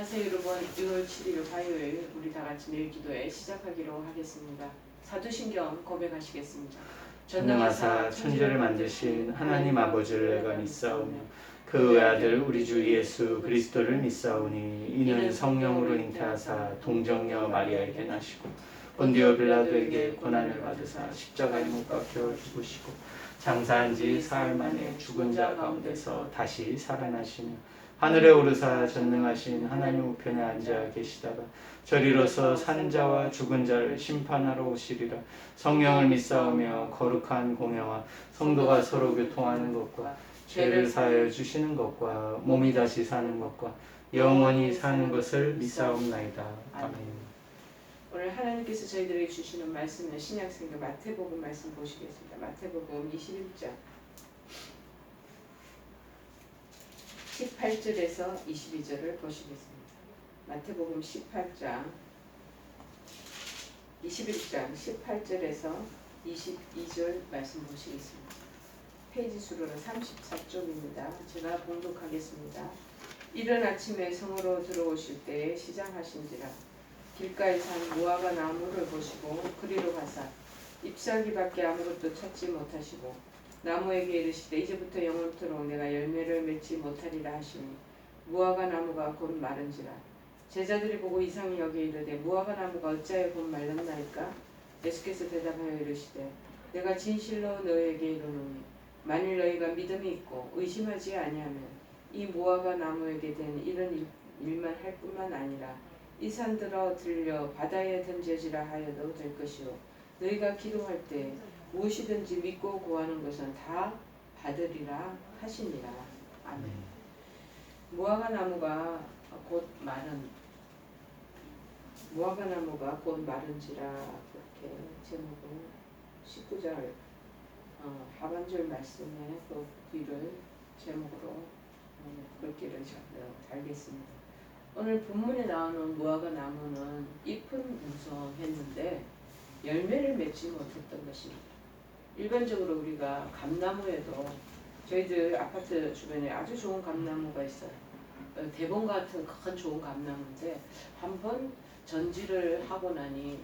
안녕하세요 여러분. 6월 7일 화요일 우리 다같이 매일 기도회 시작하기로 하겠습니다. 사도신경 고백하시겠습니다. 전능하사 천지를 만드신 하나님 아버지를 내가 믿사오며 그 외아들 우리 주 예수 그리스도를 믿사오니 이는 성령으로 잉태하사 동정녀 마리아에게 나시고 본디오 빌라도에게 고난을 받으사 십자가에 못 박혀 죽으시고 장사한 지 사흘 만에 죽은 자 가운데서 다시 살아나시며 하늘에 오르사 전능하신 하나님 우편에 앉아 계시다가 저리로서 사는 자와 죽은 자를 심판하러 오시리라. 성령을 믿사오며 거룩한 공회와 성도가 서로 교통하는 것과 죄를 사하여 주시는 것과 몸이 다시 사는 것과 영원히 사는 것을 믿사옵나이다. 아멘. 오늘 하나님께서 저희들에게 주시는 말씀은 신약성경 마태복음 말씀 보시겠습니다. 마태복음 21장 18절에서 22절을 보시겠습니다. 마태복음 18장 21장 18절에서 22절 말씀 보시겠습니다. 페이지 수로는 34쪽입니다. 제가 봉독하겠습니다. 이른 아침에 성으로 들어오실 때에 시장하신지라 길가에 산 무화과 나무를 보시고 그리로 가사 잎사귀밖에 아무것도 찾지 못하시고 나무에게 이르시되 이제부터 영원토록 내가 열매를 맺지 못하리라 하시니 무화과 나무가 곧 마른지라. 제자들이 보고 이상히 여겨 이르되 무화과 나무가 어찌하여 곧 말랐나이까? 예수께서 대답하여 이르시되 내가 진실로 너희에게 이르노니 만일 너희가 믿음이 있고 의심하지 아니하면 이 무화과 나무에게 된 이런 일만 할 뿐만 아니라 이 산들어 들려 바다에 던져지라 하여도 될 것이요 너희가 기도할 때 무엇이든지 믿고 구하는 것은 다 받으리라 하시니라. 아멘. 무화과 나무가 곧 마른지라 그렇게 제목을 19절 하반절 말씀에 그 뒤를 제목으로 그렇게를 달겠습니다. 오늘 본문에 나오는 무화과 나무는 잎은 무성했는데 열매를 맺지 못했던 것입니다. 일반적으로 우리가 감나무에도 저희들 아파트 주변에 아주 좋은 감나무가 있어요. 대봉 같은 큰 좋은 감나무인데 한번 전지를 하고 나니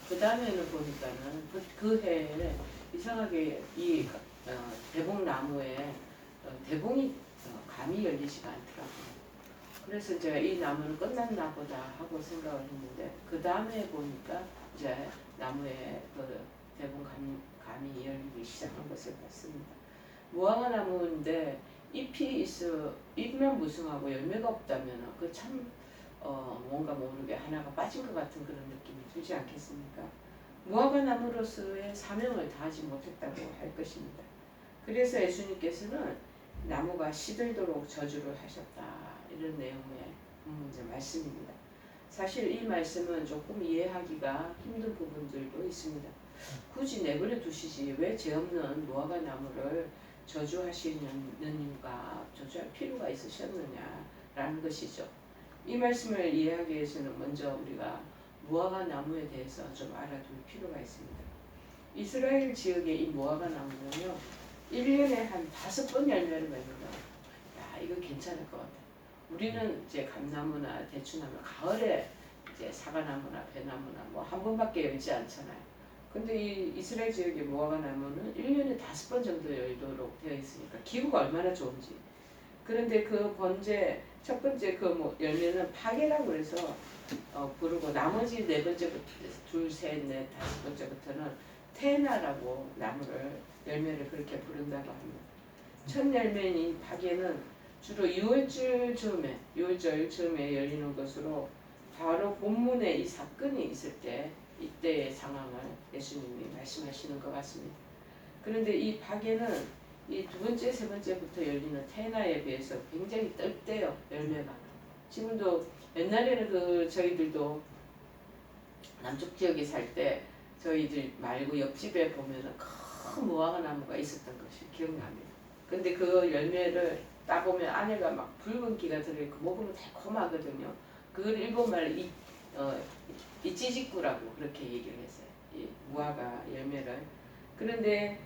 그 다음에는 보니까는 그 해에 이상하게 이 대봉 나무에 대봉이 감이 열리지가 않더라고요. 그래서 제가 이 나무는 끝났나 보다 하고 생각을 했는데 그 다음에 보니까 이제 나무에 그 대봉 감이 열리기 시작한 것을 봤습니다. 무화과 나무인데 잎만 무성하고 열매가 없다면 그 참 뭔가 모르게 하나가 빠진 것 같은 그런 느낌이 들지 않겠습니까? 무화과 나무로서의 사명을 다하지 못했다고 할 것입니다. 그래서 예수님께서는 나무가 시들도록 저주를 하셨다 이런 내용의 말씀입니다. 사실 이 말씀은 조금 이해하기가 힘든 부분들도 있습니다. 굳이 내버려 두시지 왜 죄 없는 무화과 나무를 저주하시는가, 저주할 필요가 있으셨느냐라는 것이죠. 이 말씀을 이해하기 위해서는 먼저 우리가 무화과 나무에 대해서 좀 알아둘 필요가 있습니다. 이스라엘 지역의 이 무화과 나무는요 1년에 한 5번 열매를 맺는다. 야, 이거 괜찮을 것 같아. 우리는 이제 감나무나 대추나무 가을에 이제 사과나무나 배나무나 뭐 한 번밖에 열지 않잖아요. 근데 이 이스라엘 지역의 무화과 나무는 1년에 5번 정도 열도록 되어 있으니까 기후가 얼마나 좋은지. 그런데 그 첫 번째 그 열매는 파게라고 해서 부르고 나머지 네 번째부터 둘, 셋, 넷, 다섯 번째부터는 테나라고 나무를 열매를 그렇게 부른다고 합니다. 첫 열매인 파게는 주로 6월절 즈음에 열리는 것으로 바로 본문에 이 사건이 있을 때 이때의 상황을 예수님이 말씀하시는 것 같습니다. 그런데 이 파게는 이 두 번째, 세 번째부터 열리는 테나에 비해서 굉장히 떫대요. 열매가. 지금도 옛날에는 저희들도 남쪽 지역에 살 때 저희들 말고 옆집에 보면은 큰 무화과 나무가 있었던 것이 기억납니다. 근데 그 열매를 따보면 안에가 막 붉은기가 들어있고 먹으면 달콤하거든요. 그걸 일본말로 이찌직구라고 그렇게 얘기를 했어요. 이 무화과 열매를. 그런데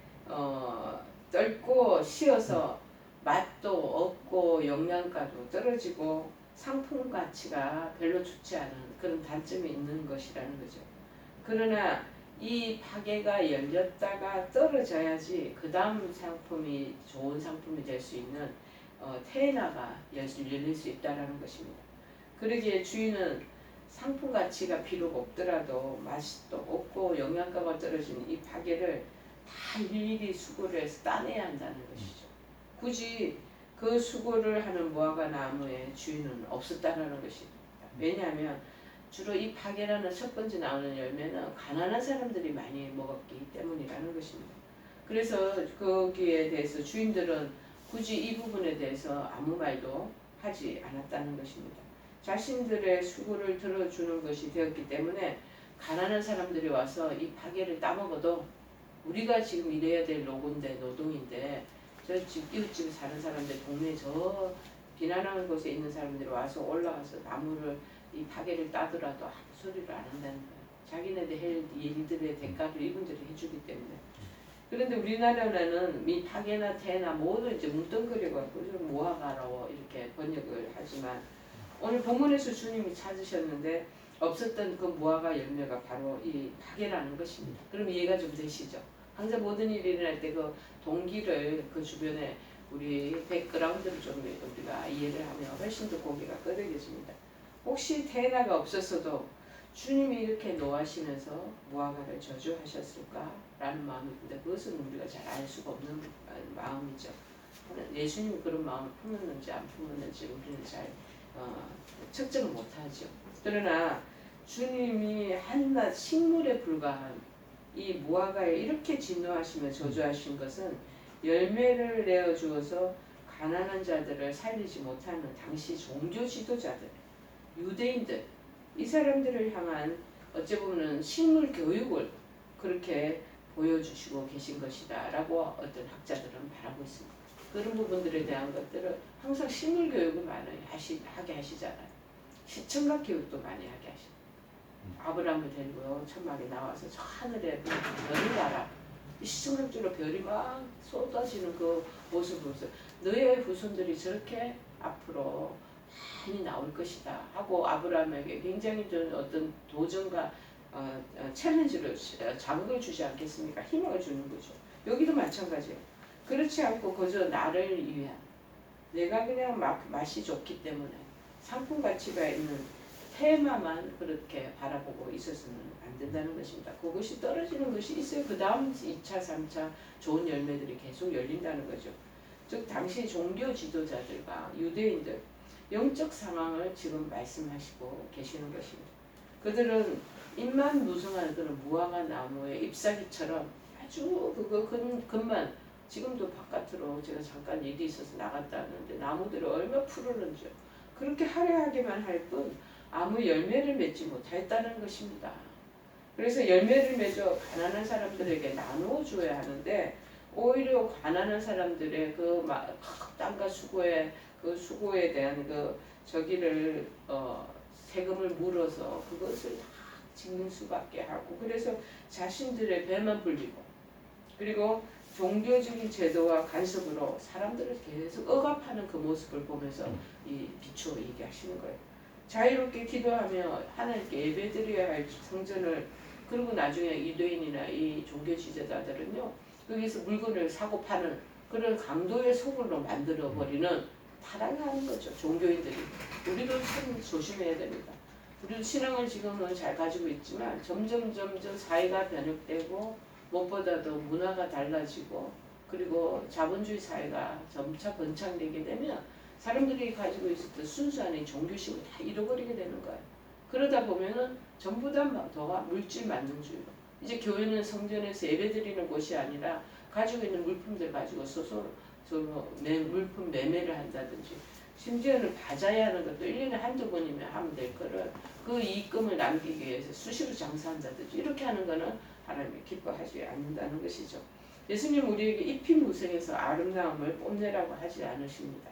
떫고 시어서 맛도 없고 영양가도 떨어지고 상품 가치가 별로 좋지 않은 그런 단점이 있는 것이라는 거죠. 그러나 이 파괴가 열렸다가 떨어져야지 그 다음 상품이 좋은 상품이 될 수 있는 테너가 열릴 수 있다는 것입니다. 그러기에 주인은 상품 가치가 비록 없더라도 맛도 없고 영양가가 떨어지는 이 파괴를 다 일일이 수고를 해서 따내야 한다는 것이죠. 굳이 그 수고를 하는 무화과 나무의 주인은 없었다는 것입니다. 왜냐하면 주로 이 파괴라는 첫 번째 나오는 열매는 가난한 사람들이 많이 먹었기 때문이라는 것입니다. 그래서 거기에 대해서 주인들은 굳이 이 부분에 대해서 아무 말도 하지 않았다는 것입니다. 자신들의 수고를 들어주는 것이 되었기 때문에 가난한 사람들이 와서 이 파괴를 따먹어도 우리가 지금 일해야 될 노동인데 저 이웃집에 사는 사람들 동네 저 비난하는 곳에 있는 사람들이 와서 올라가서 나무를 이 파괴를 따더라도 아무 소리를 안 한다는 거예요. 자기네들 할 일들의 대가를 이분들이 해주기 때문에. 그런데 우리나라는 이 파괴나 태나 모두 이제 뭉뚱그려갖고 좀 모아가라고 이렇게 번역을 하지만 오늘 본문에서 주님이 찾으셨는데 없었던 그 무화과 열매가 바로 이 파괴라는 것입니다. 그럼 이해가 좀 되시죠? 항상 모든 일이 일어날 때 그 동기를 그 주변에 우리 백그라운드를 좀 우리가 이해를 하면 훨씬 더 고개가 끄덕여집니다. 혹시 태나가 없었어도 주님이 이렇게 노하시면서 무화과를 저주하셨을까라는 마음이 듭니다. 그것은 우리가 잘 알 수가 없는 마음이죠. 예수님이 그런 마음을 품었는지 안 품었는지 우리는 잘 측정을 못하죠. 그러나 주님이 한낱 식물에 불과한 이 무화과에 이렇게 진노하시며 저주하신 것은 열매를 내어 주어서 가난한 자들을 살리지 못하는 당시 종교 지도자들, 유대인들, 이 사람들을 향한 어찌 보면 식물 교육을 그렇게 보여주시고 계신 것이다 라고 어떤 학자들은 말하고 있습니다. 그런 부분들에 대한 것들을 항상 식물 교육을 많이 하게 하시잖아요. 시청각 교육도 많이 하게 하시고 아브라함을 데리고 천막에 나와서 저 하늘에 별을 봐라. 시청각적으로 별이 막 쏟아지는 그 모습을 보면서 너의 후손들이 저렇게 앞으로 많이 나올 것이다 하고 아브라함에게 굉장히 어떤 도전과 챌린지를 자극을 주지 않겠습니까? 희망을 주는 거죠. 여기도 마찬가지예요. 그렇지 않고 그저 나를 위한 내가 그냥 맛이 좋기 때문에 상품 가치가 있는 테마만 그렇게 바라보고 있어서는 안 된다는 것입니다. 그것이 떨어지는 것이 있어요. 그 다음 2차, 3차 좋은 열매들이 계속 열린다는 거죠. 즉 당시 종교 지도자들과 유대인들 영적 상황을 지금 말씀하시고 계시는 것입니다. 그들은 입만 무성한 그런 무화과 나무의 잎사귀처럼 아주 그것만 지금도 바깥으로 제가 잠깐 일이 있어서 나갔다 왔는데 나무들이 얼마나 푸르는지요. 그렇게 화려하게만 할 뿐 아무 열매를 맺지 못했다는 것입니다. 그래서 열매를 맺어 가난한 사람들에게 나누어 줘야 하는데 오히려 가난한 사람들의 그 땅과 수고에 대한 그 저기를 세금을 물어서 그것을 다 짓는 수밖에 하고 그래서 자신들의 배만 불리고 그리고 종교적인 제도와 간섭으로 사람들을 계속 억압하는 그 모습을 보면서 이 비추어 얘기하시는 거예요. 자유롭게 기도하며 하나님께 예배드려야 할 성전을 그리고 나중에 유대인이나 이 종교 지도자들은요 거기서 물건을 사고 파는 그런 강도의 소굴로 만들어버리는 타락하는 거죠. 종교인들이. 우리도 참 조심해야 됩니다. 우리도 신앙을 지금은 잘 가지고 있지만 점점 사회가 변혁되고 무엇보다도 문화가 달라지고 그리고 자본주의 사회가 점차 번창되게 되면 사람들이 가지고 있었던 순수한 이 종교심을 다 잃어버리게 되는 거예요. 그러다 보면은 전부 다 물질 만능주의로 이제 교회는 성전에서 예배드리는 곳이 아니라 가지고 있는 물품들 가지고 물품 매매를 한다든지 심지어는 바자회하는 것도 1년에 한두 번이면 하면 될 거를 그 이익금을 남기기 위해서 수시로 장사한다든지 이렇게 하는 거는 하나님이 기뻐하지 않는다는 것이죠. 예수님 우리에게 잎이 무성해서 아름다움을 뽐내라고 하지 않으십니다.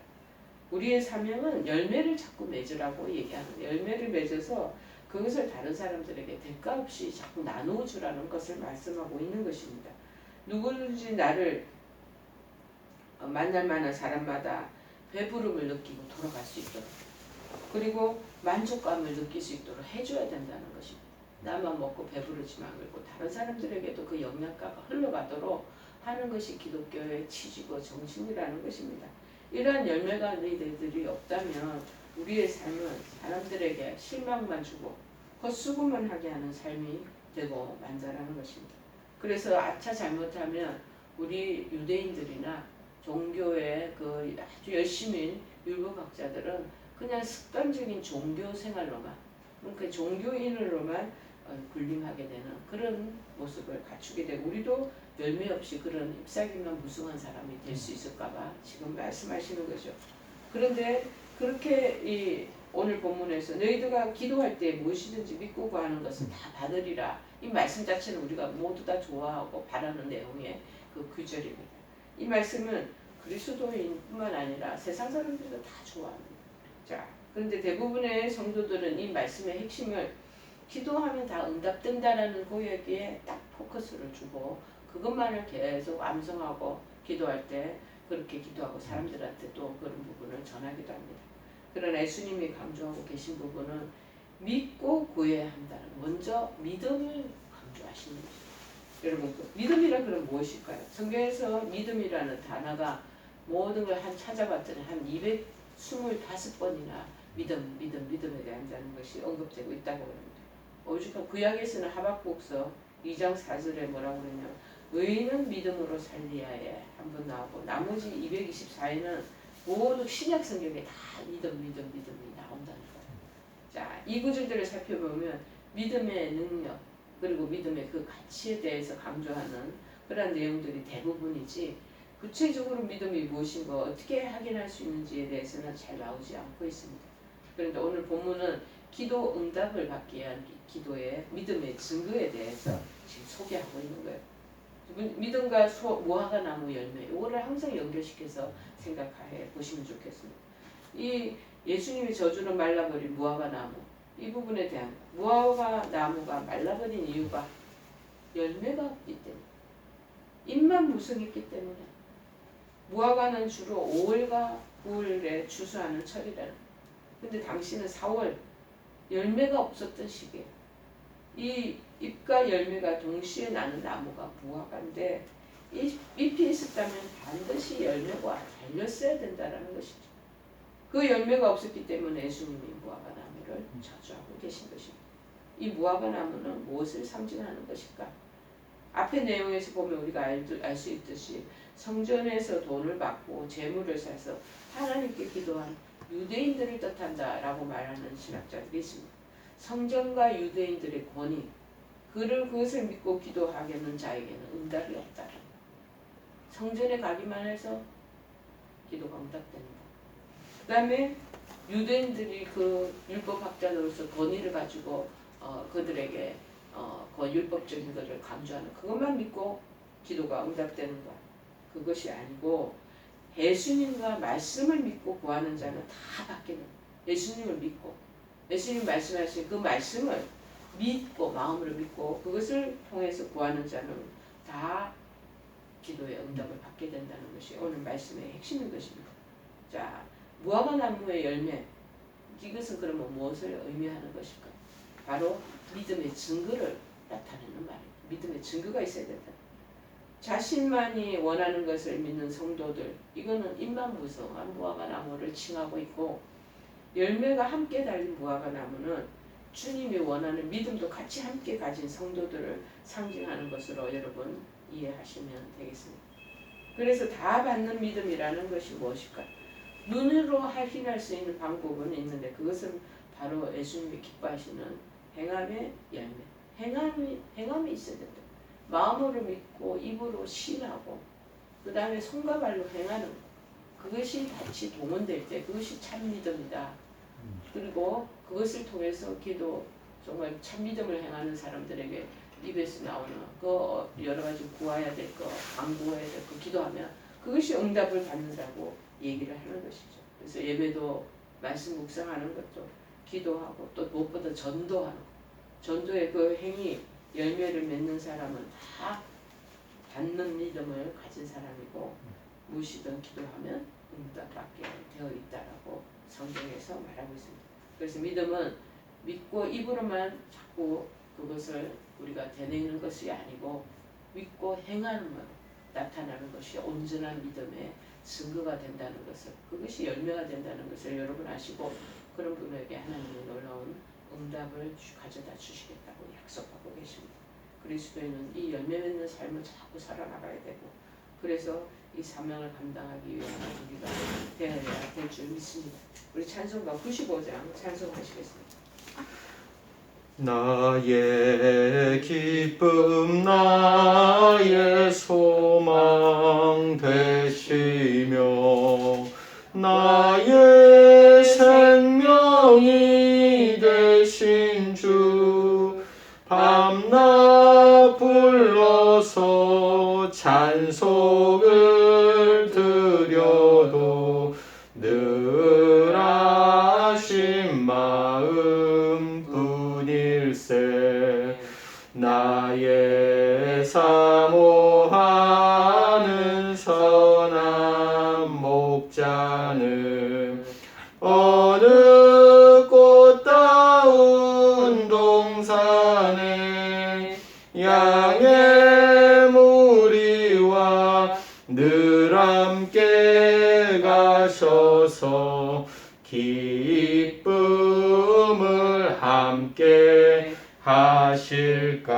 우리의 사명은 열매를 자꾸 맺으라고 얘기하는 열매를 맺어서 그것을 다른 사람들에게 대가 없이 자꾸 나누어 주라는 것을 말씀하고 있는 것입니다. 누구든지 나를 만날 만한 사람마다 배부름을 느끼고 돌아갈 수 있도록 그리고 만족감을 느낄 수 있도록 해줘야 된다는 것입니다. 나만 먹고 배부르지 말고 다른 사람들에게도 그 영양가가 흘러가도록 하는 것이 기독교의 취지고 정신이라는 것입니다. 이러한 열매가 너희들이 없다면 우리의 삶은 사람들에게 실망만 주고 헛수고만 하게 하는 삶이 되고 만다라는 것입니다. 그래서 아차 잘못하면 우리 유대인들이나 종교의 그 아주 열심인 율법학자들은 그냥 습관적인 종교 생활로만, 그러니까 종교인으로만 군림하게 되는 그런 모습을 갖추게 되고, 우리도 열매 없이 그런 잎사귀만 무성한 사람이 될 수 있을까봐 지금 말씀하시는 거죠. 그런데 그렇게 오늘 본문에서 너희들가 기도할 때 무엇이든지 믿고 구하는 것은 다 받으리라, 이 말씀 자체는 우리가 모두 다 좋아하고 바라는 내용의 그 구절입니다. 이 말씀은 그리스도인뿐만 아니라 세상 사람들도 다 좋아합니다. 자, 그런데 대부분의 성도들은 이 말씀의 핵심을 기도하면 다 응답된다라는 고백에 딱 포커스를 주고 그것만을 계속 암송하고 기도할 때 그렇게 기도하고 사람들한테 또 그런 부분을 전하기도 합니다. 그러나 예수님이 강조하고 계신 부분은 믿고 구해야 한다는, 먼저 믿음을 강조하시는 것입니다. 여러분, 그 믿음이란 그럼 무엇일까요? 성경에서 믿음이라는 단어가 모든 걸 찾아봤더니 한 225번이나 믿음에 대한 것이 언급되고 있다고 합니다. 오죽하면 구약에서는 하박국서 2장 4절에 뭐라고 그러냐, 의인은 믿음으로 살리야 해 한번 나오고, 나머지 224에는 모두 신약 성경에 다 믿음이 나온다는 거예요. 자, 이 구절들을 살펴보면 믿음의 능력 그리고 믿음의 그 가치에 대해서 강조하는 그런 내용들이 대부분이지, 구체적으로 믿음이 무엇인가 어떻게 확인할 수 있는지에 대해서는 잘 나오지 않고 있습니다. 그런데 오늘 본문은 기도 응답을 받기 위한 기도의 믿음의 증거에 대해서 지금 소개하고 있는 거예요. 믿음과 무화과 나무 열매, 이거를 항상 연결시켜서 생각해 보시면 좋겠습니다. 이 예수님이 저주로 말라버린 무화과 나무, 이 부분에 대한, 무화과 나무가 말라버린 이유가 열매가 없기 때문에, 잎만 무성했기 때문에. 무화과는 주로 5월과 9월에 추수하는 철이라는. 근데 당시는 4월, 열매가 없었던 시기예요. 이 잎과 열매가 동시에 나는 나무가 무화과인데, 잎이 있었다면 반드시 열매가 달렸어야 된다는 것이죠. 그 열매가 없었기 때문에 예수님이 무화과 나무를 저주하고 계신 것입니다. 이 무화과 나무는 무엇을 상징하는 것일까? 앞의 내용에서 보면 우리가 알 수 있듯이 성전에서 돈을 받고 재물을 사서 하나님께 기도한 유대인들을 뜻한다라고 말하는 신학자들이 있습니다. 성전과 유대인들의 권위, 그것을 믿고 기도하겠는 자에게는 응답이 없다. 성전에 가기만 해서 기도가 응답됩니다. 그 다음에 유대인들이 그 율법학자로서 권위를 가지고 그들에게 그 율법적인 것을 강조하는, 그것만 믿고 기도가 응답되는 것, 그것이 아니고 예수님과 말씀을 믿고 구하는 자는 다 받게 됩니다. 예수님을 믿고, 예수님 말씀하신 그 말씀을 믿고, 마음으로 믿고 그것을 통해서 구하는 자는 다 기도의 응답을 받게 된다는 것이 오늘 말씀의 핵심인 것입니다. 자, 무화과 나무의 열매, 이것은 그러면 무엇을 의미하는 것일까? 바로 믿음의 증거를 나타내는 말입니다. 믿음의 증거가 있어야 된다. 자신만이 원하는 것을 믿는 성도들, 이거는 잎만 무성한 무화과 나무를 칭하고 있고, 열매가 함께 달린 무화과 나무는 주님이 원하는 믿음도 같이 함께 가진 성도들을 상징하는 것으로 여러분 이해하시면 되겠습니다. 그래서 다 받는 믿음이라는 것이 무엇일까? 눈으로 확인할 수 있는 방법은 있는데, 그것은 바로 예수님이 기뻐하시는 행함의 열매, 행함이 있어야 된다. 마음으로 믿고 입으로 신하고 그 다음에 손과 발로 행하는 것, 그것이 같이 동원될 때 그것이 참 믿음이다. 그리고 그것을 통해서 기도, 정말 참 믿음을 행하는 사람들에게 입에서 나오는 그 여러 가지 구해야 될 거, 간구해야 될 거 기도하면 그것이 응답을 받는다고 얘기를 하는 것이죠. 그래서 예배도, 말씀 묵상하는 것도, 기도하고 또 무엇보다 전도하는 것, 전도의 그 행위, 열매를 맺는 사람은 다 받는 믿음을 가진 사람이고, 무엇이든 기도하면 응답받게 되어 있다라고 성경에서 말하고 있습니다. 그래서 믿음은 믿고 입으로만 자꾸 그것을 우리가 되뇌는 것이 아니고 믿고 행함으로 나타나는 것이 온전한 믿음의 증거가 된다는 것을, 그것이 열매가 된다는 것을 여러분 아시고 그런 분에게 하나님은 놀라운 응답을 가져다 주시겠다고 약속하고 계십니다. 그리스도인은 이 열매 맺는 삶을 자꾸 살아나가야 되고, 그래서 이 사명을 감당하기 위한 우리가 되어야 될 줄 믿습니다. 우리 찬송가 95장 찬송하시겠습니다. 나의 기쁨 나의 소망 되시며 나의 생명이 되신 주 밤낮 불러서 찬송을 드려도 늘 아신 마음 뿐일세. 나의 사모하는 선한 목자는 어느 꽃다운 동산에 양의 무리와 늘 함께 가셔서 기쁨을 함께 하실까.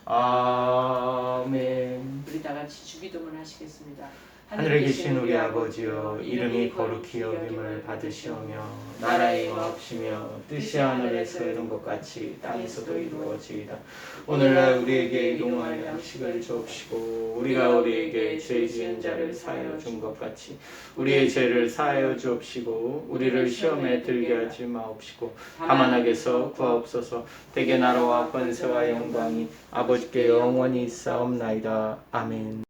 아멘. 우리 다 같이 주기도문 하시겠습니다. 하늘에 계신 우리 아버지여, 이름이 거룩히 여김을 받으시오며 나라의 임하옵시며 뜻이 하늘에서 이룬 것 같이 땅에서도 이루어지이다. 오늘날 우리에게 일용할 양식을 주옵시고 우리가 우리에게 죄 지은 자를 사하여 준 것 같이 우리의 죄를 사하여 주옵시고 우리를 시험에 들게 하지 마옵시고 다만 악에서 구하옵소서. 대개 나라와 권세와 영광이 아버지께 영원히 있사옵나이다. 아멘.